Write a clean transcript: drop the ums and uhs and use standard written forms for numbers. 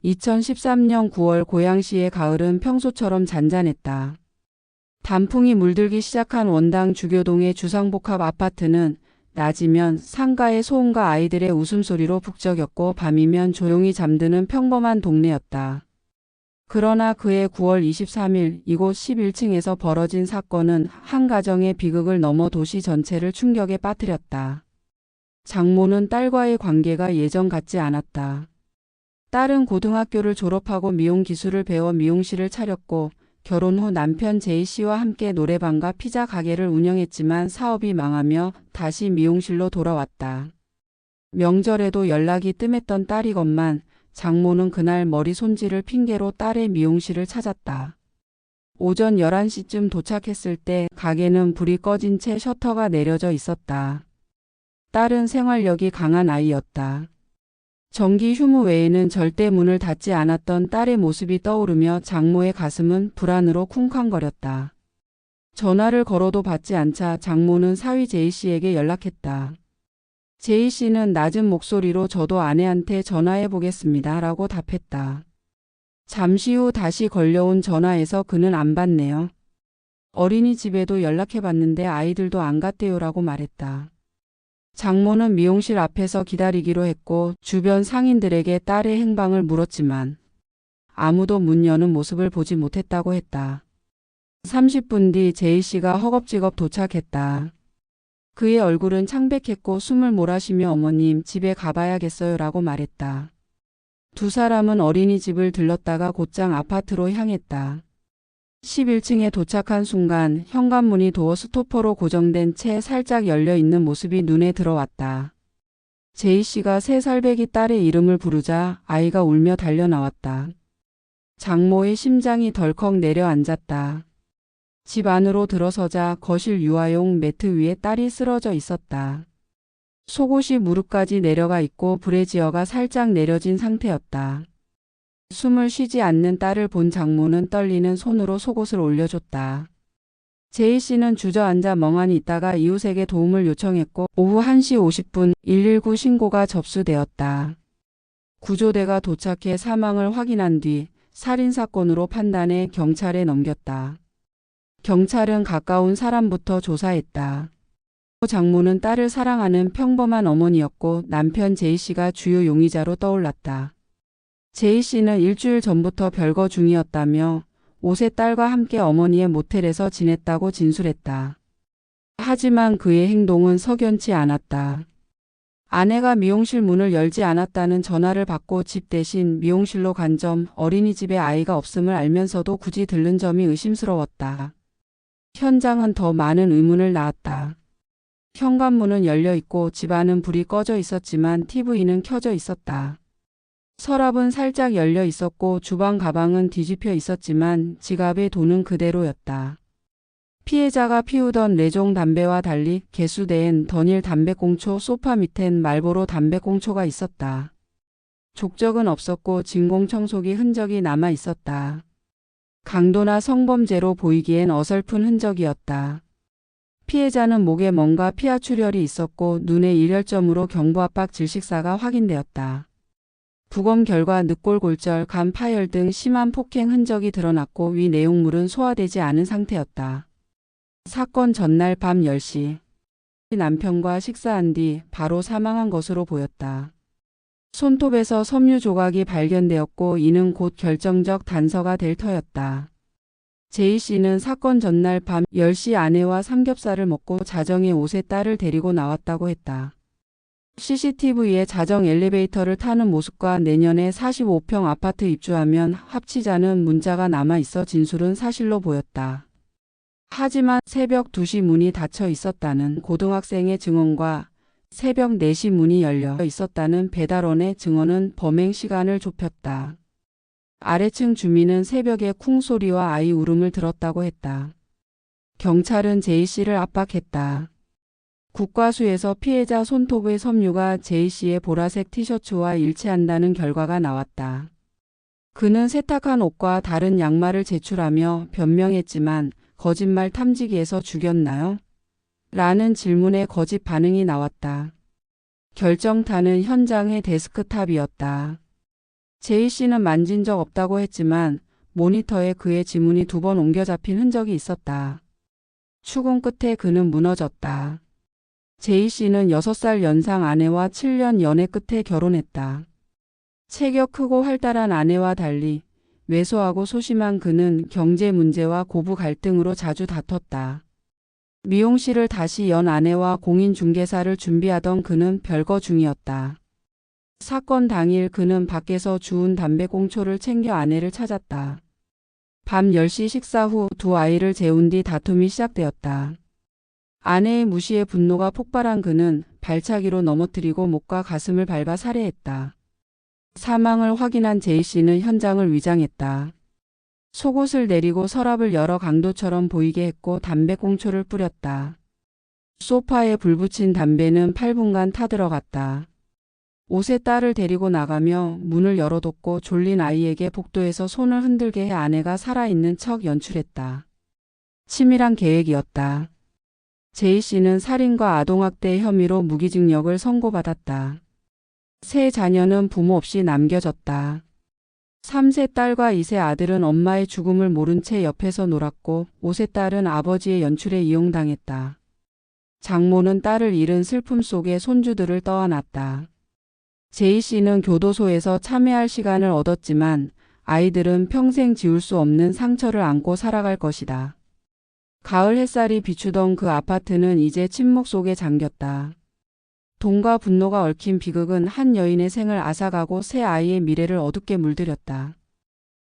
2013년 9월 고양시의 가을은 평소처럼 잔잔했다. 단풍이 물들기 시작한 원당 주교동의 주상복합 아파트는 낮이면 상가의 소음과 아이들의 웃음소리로 북적였고 밤이면 조용히 잠드는 평범한 동네였다. 그러나 그해 9월 23일 이곳 11층에서 벌어진 사건은 한 가정의 비극을 넘어 도시 전체를 충격에 빠뜨렸다. 장모는 딸과의 관계가 예전 같지 않았다. 딸은 고등학교를 졸업하고 미용 기술을 배워 미용실을 차렸고 결혼 후 남편 제이 씨와 함께 노래방과 피자 가게를 운영했지만 사업이 망하며 다시 미용실로 돌아왔다. 명절에도 연락이 뜸했던 딸이건만 장모는 그날 머리 손질을 핑계로 딸의 미용실을 찾았다. 오전 11시쯤 도착했을 때 가게는 불이 꺼진 채 셔터가 내려져 있었다. 딸은 생활력이 강한 아이였다. 전기 휴무 외에는 절대 문을 닫지 않았던 딸의 모습이 떠오르며 장모의 가슴은 불안으로 쿵쾅거렸다. 전화를 걸어도 받지 않자 장모는 사위 제이 씨에게 연락했다. 제이 씨는 낮은 목소리로 저도 아내한테 전화해 보겠습니다 라고 답했다. 잠시 후 다시 걸려온 전화에서 그는 안 받네요. 어린이집에도 연락해 봤는데 아이들도 안 갔대요라고 말했다. 장모는 미용실 앞에서 기다리기로 했고 주변 상인들에게 딸의 행방을 물었지만 아무도 문 여는 모습을 보지 못했다고 했다. 30분 뒤 제이 씨가 허겁지겁 도착했다. 그의 얼굴은 창백했고 숨을 몰아쉬며 어머님 집에 가봐야겠어요 라고 말했다. 두 사람은 어린이집을 들렀다가 곧장 아파트로 향했다. 11층에 도착한 순간 현관문이 도어 스토퍼로 고정된 채 살짝 열려 있는 모습이 눈에 들어왔다. 제이 씨가 3살배기 딸의 이름을 부르자 아이가 울며 달려나왔다. 장모의 심장이 덜컥 내려앉았다. 집 안으로 들어서자 거실 유아용 매트 위에 딸이 쓰러져 있었다. 속옷이 무릎까지 내려가 있고 브래지어가 살짝 내려진 상태였다. 숨을 쉬지 않는 딸을 본 장모는 떨리는 손으로 속옷을 올려줬다. 제이 씨는 주저앉아 멍하니 있다가 이웃에게 도움을 요청했고 오후 1시 50분 119 신고가 접수되었다. 구조대가 도착해 사망을 확인한 뒤 살인사건으로 판단해 경찰에 넘겼다. 경찰은 가까운 사람부터 조사했다. 장모는 딸을 사랑하는 평범한 어머니였고 남편 제이 씨가 주요 용의자로 떠올랐다. 제이 씨는 일주일 전부터 별거 중이었다며 5세 딸과 함께 어머니의 모텔에서 지냈다고 진술했다. 하지만 그의 행동은 석연치 않았다. 아내가 미용실 문을 열지 않았다는 전화를 받고 집 대신 미용실로 간 점, 어린이집에 아이가 없음을 알면서도 굳이 들른 점이 의심스러웠다. 현장은 더 많은 의문을 낳았다. 현관문은 열려 있고 집안은 불이 꺼져 있었지만 TV는 켜져 있었다. 서랍은 살짝 열려 있었고 주방 가방은 뒤집혀 있었지만 지갑에 돈은 그대로였다. 피해자가 피우던 레종 담배와 달리 개수대엔 더닐 담배꽁초, 소파 밑엔 말보로 담배꽁초가 있었다. 족적은 없었고 진공청소기 흔적이 남아 있었다. 강도나 성범죄로 보이기엔 어설픈 흔적이었다. 피해자는 목에 뭔가 피하 출혈이 있었고 눈에 일혈점으로 경부압박 질식사가 확인되었다. 부검 결과 늑골골절, 간 파열 등 심한 폭행 흔적이 드러났고 위 내용물은 소화되지 않은 상태였다. 사건 전날 밤 10시 남편과 식사한 뒤 바로 사망한 것으로 보였다. 손톱에서 섬유 조각이 발견되었고 이는 곧 결정적 단서가 될 터였다. 제이 씨는 사건 전날 밤 10시 아내와 삼겹살을 먹고 자정에 5세 딸을 데리고 나왔다고 했다. CCTV에 자정 엘리베이터를 타는 모습과 내년에 45평 아파트 입주하면 합치자는 문자가 남아있어 진술은 사실로 보였다. 하지만 새벽 2시 문이 닫혀 있었다는 고등학생의 증언과 새벽 4시 문이 열려 있었다는 배달원의 증언은 범행 시간을 좁혔다. 아래층 주민은 새벽에 쿵소리와 아이 울음을 들었다고 했다. 경찰은 제이 씨를 압박했다. 국과수에서 피해자 손톱의 섬유가 제이 씨의 보라색 티셔츠와 일치한다는 결과가 나왔다. 그는 세탁한 옷과 다른 양말을 제출하며 변명했지만 거짓말 탐지기에서 죽였나요? 라는 질문에 거짓 반응이 나왔다. 결정타는 현장의 데스크탑이었다. 제이 씨는 만진 적 없다고 했지만 모니터에 그의 지문이 2번 옮겨 잡힌 흔적이 있었다. 추궁 끝에 그는 무너졌다. 제이 씨는 6살 연상 아내와 7년 연애 끝에 결혼했다. 체격 크고 활달한 아내와 달리 왜소하고 소심한 그는 경제 문제와 고부 갈등으로 자주 다퉜다. 미용실을 다시 연 아내와 공인중개사를 준비하던 그는 별거 중이었다. 사건 당일 그는 밖에서 주운 담배꽁초를 챙겨 아내를 찾았다. 밤 10시 식사 후 2 아이를 재운 뒤 다툼이 시작되었다. 아내의 무시에 분노가 폭발한 그는 발차기로 넘어뜨리고 목과 가슴을 밟아 살해했다. 사망을 확인한 제이 씨는 현장을 위장했다. 속옷을 내리고 서랍을 열어 강도처럼 보이게 했고 담배꽁초를 뿌렸다. 소파에 불 붙인 담배는 8분간 타들어갔다. 옷에 딸을 데리고 나가며 문을 열어뒀고 졸린 아이에게 복도에서 손을 흔들게 해 아내가 살아있는 척 연출했다. 치밀한 계획이었다. 제이 씨는 살인과 아동학대 혐의로 무기징역을 선고받았다. 세 자녀는 부모 없이 남겨졌다. 3세 딸과 2세 아들은 엄마의 죽음을 모른 채 옆에서 놀았고 5세 딸은 아버지의 연출에 이용당했다. 장모는 딸을 잃은 슬픔 속에 손주들을 떠안았다. 제이 씨는 교도소에서 참회할 시간을 얻었지만 아이들은 평생 지울 수 없는 상처를 안고 살아갈 것이다. 가을 햇살이 비추던 그 아파트는 이제 침묵 속에 잠겼다. 돈과 분노가 얽힌 비극은 한 여인의 생을 앗아가고 세 아이의 미래를 어둡게 물들였다.